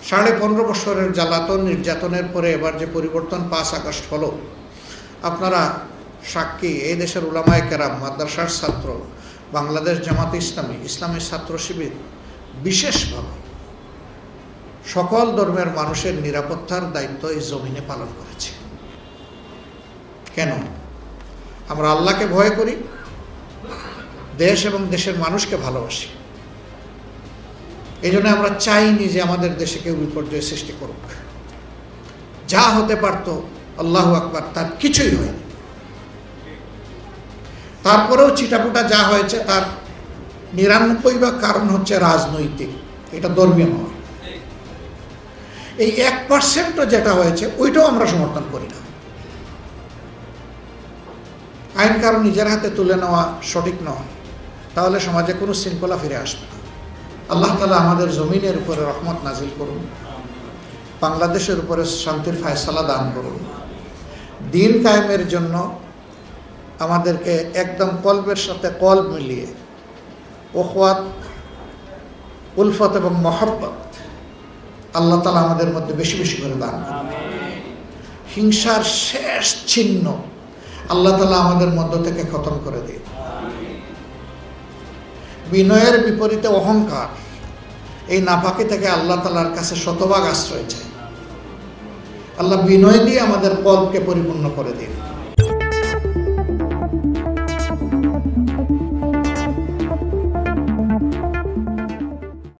15.5 বছরের জ্বালাতন নির্যাতনের পরে এবার যে পরিবর্তন 5 আগস্ট হলো, আপনারা সাক্ষী। এই দেশের উলামায়ে কেরাম, মাদ্রাসার ছাত্র, বাংলাদেশ জামাত ইসলামী, ইসলামী ছাত্র শিবির বিশেষভাবে সকল ধর্মের মানুষের নিরাপত্তার দায়িত্ব এই জমিনে পালন করেছে। কেন? আমরা আল্লাহকে ভয় করি, দেশ এবং দেশের মানুষকে ভালোবাসি। এই জন্য আমরা চাইনি যে আমাদের দেশে কেউ বিপর্যয় সৃষ্টি করুক। যা হতে পারত, আল্লাহু আকবার, তার কিছুই হয়নি। তারপরেও চিটাপুটা যা হয়েছে তার 99 কারণ হচ্ছে রাজনৈতিক, এটা ধর্মীয় নয়। এই 1% যেটা হয়েছে ওইটাও আমরা সমর্থন করি না। আইন কারণ নিজের হাতে তুলে নেওয়া সঠিক নয়, তাহলে সমাজে কোনো শৃঙ্খলা ফিরে আসবে না। আল্লাহ তাআলা আমাদের জমিনের উপরে রহমত নাজিল করুন, বাংলাদেশের উপরে শান্তির ফায়সালা দান করুন। দিন কায়েমের জন্য আমাদেরকে একদম কলবের সাথে কলব মিলিয়ে ওখওয়াত, উলফত এবং মহব্বত আল্লাহ তাআলা আমাদের মধ্যে বেশি বেশি করে দান করুন। হিংসার শেষ চিহ্ন আল্লাহ তাআলা আমাদের মধ্য থেকে খতম করে দিন। বিনয়ের বিপরীতে অহংকার, এই নাপাকি থেকে আল্লাহ তাআলার কাছে শতভাগ আশ্রয় চাই। আল্লাহ বিনয় দিয়ে আমাদের কলবকে পরিপূর্ণ করে দিন।